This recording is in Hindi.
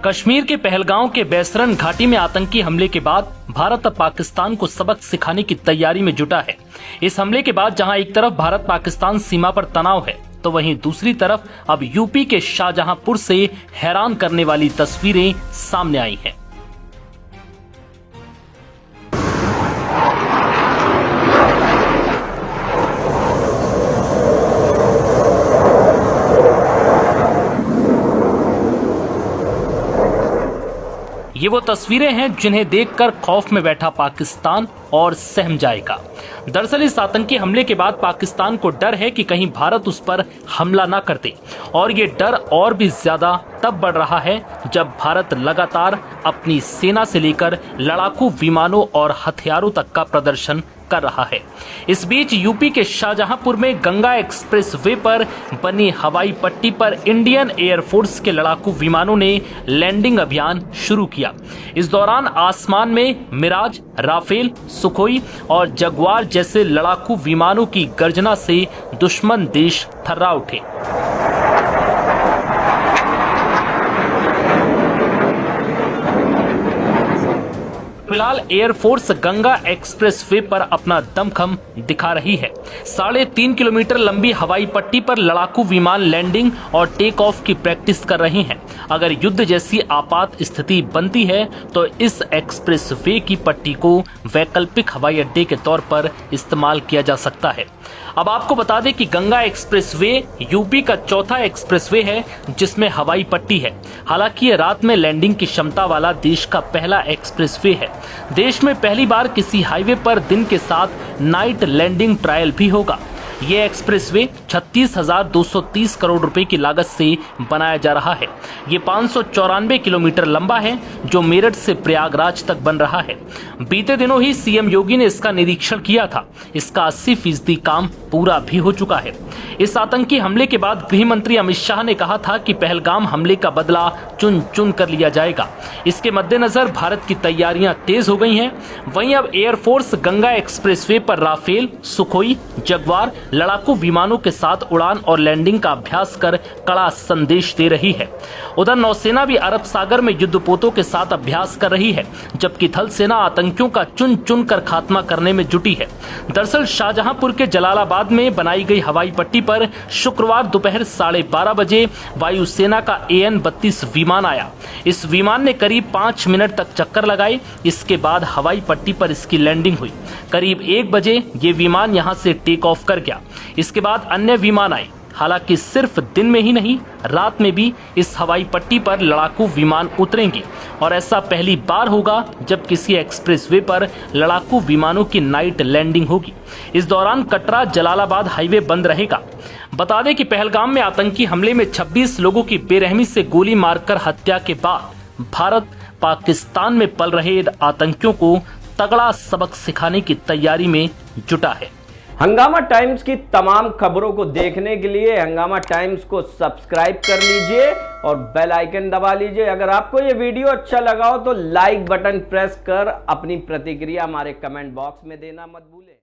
कश्मीर के पहलगांव के बैसरन घाटी में आतंकी हमले के बाद भारत अब पाकिस्तान को सबक सिखाने की तैयारी में जुटा है। इस हमले के बाद जहां एक तरफ भारत पाकिस्तान सीमा पर तनाव है, तो वहीं दूसरी तरफ अब यूपी के शाहजहांपुर से हैरान करने वाली तस्वीरें सामने आई हैं। ये वो तस्वीरें हैं जिन्हें देखकर खौफ में बैठा पाकिस्तान और सहम जाएगा। दरअसल इस आतंकी हमले के बाद पाकिस्तान को डर है कि कहीं भारत उस पर हमला न कर दे, और ये डर और भी ज्यादा तब बढ़ रहा है जब भारत लगातार अपनी सेना से लेकर लड़ाकू विमानों और हथियारों तक का प्रदर्शन कर रहा है। इस बीच यूपी के शाहजहांपुर में गंगा एक्सप्रेस वे पर बनी हवाई पट्टी पर इंडियन एयरफोर्स के लड़ाकू विमानों ने लैंडिंग अभियान शुरू किया। इस दौरान आसमान में मिराज, राफेल, सुखोई और जगुआर जैसे लड़ाकू विमानों की गर्जना से दुश्मन देश थर्रा उठे। फिलहाल एयरफोर्स गंगा एक्सप्रेस वे पर अपना दमखम दिखा रही है। 3.5 किलोमीटर लंबी हवाई पट्टी पर लड़ाकू विमान लैंडिंग और टेक ऑफ की प्रैक्टिस कर रहे हैं। अगर युद्ध जैसी आपात स्थिति बनती है तो इस एक्सप्रेस वे की पट्टी को वैकल्पिक हवाई अड्डे के तौर पर इस्तेमाल किया जा सकता है। अब आपको बता दें कि गंगा एक्सप्रेस वे यूपी का चौथा एक्सप्रेस वे है जिसमें हवाई पट्टी है। हालांकि ये रात में लैंडिंग की क्षमता वाला देश का पहला एक्सप्रेस वे है। देश में पहली बार किसी हाईवे पर दिन के साथ नाइट लैंडिंग ट्रायल भी होगा। ये एक्सप्रेसवे 36,230 करोड़ रुपए की लागत से बनाया जा रहा है। ये 594 किलोमीटर लंबा है जो मेरठ से प्रयागराज तक बन रहा है। बीते दिनों ही सीएम योगी ने इसका निरीक्षण किया था। इसका 80% काम पूरा भी हो चुका है। इस आतंकी हमले के बाद गृह मंत्री अमित शाह ने कहा था कि पहलगाम हमले का बदला चुन चुन कर लिया जाएगा। इसके मद्देनजर भारत की तैयारियां तेज हो गई हैं। वहीं अब एयरफोर्स गंगा एक्सप्रेसवे पर राफेल, सुखोई, जगुआर लड़ाकू विमानों के साथ उड़ान और लैंडिंग का अभ्यास कर कड़ा संदेश दे रही है। उधर नौसेना भी अरब सागर में युद्धपोतों के साथ अभ्यास कर रही है, जबकि थल सेना आतंकियों का चुन चुन कर खात्मा करने में जुटी है। दरअसल शाहजहांपुर के जलालाबाद में बनाई गई हवाई पट्टी पर शुक्रवार दोपहर 12:30 बजे वायुसेना का AN-32 विमान आया। इस विमान ने करीब 5 मिनट तक चक्कर लगाए। इसके बाद हवाई पट्टी पर इसकी लैंडिंग हुई। करीब 1 बजे ये विमान यहां से टेक ऑफ कर गया। इसके बाद अन्य विमान आए। हालांकि सिर्फ दिन में ही नहीं, रात में भी इस हवाई पट्टी पर लड़ाकू विमान उतरेंगे, और ऐसा पहली बार होगा जब किसी एक्सप्रेसवे पर लड़ाकू विमानों की नाइट लैंडिंग होगी। इस दौरान कटरा जलालाबाद हाईवे बंद रहेगा। बता दें कि पहलगाम में आतंकी हमले में 26 लोगों की बेरहमी से गोली मारकर हत्या के बाद भारत पाकिस्तान में पल रहे आतंकियों को तगड़ा सबक सिखाने की तैयारी में जुटा है। हंगामा टाइम्स की तमाम खबरों को देखने के लिए हंगामा टाइम्स को सब्सक्राइब कर लीजिए और बेल आइकन दबा लीजिए। अगर आपको ये वीडियो अच्छा लगा हो तो लाइक बटन प्रेस कर अपनी प्रतिक्रिया हमारे कमेंट बॉक्स में देना मत भूलें।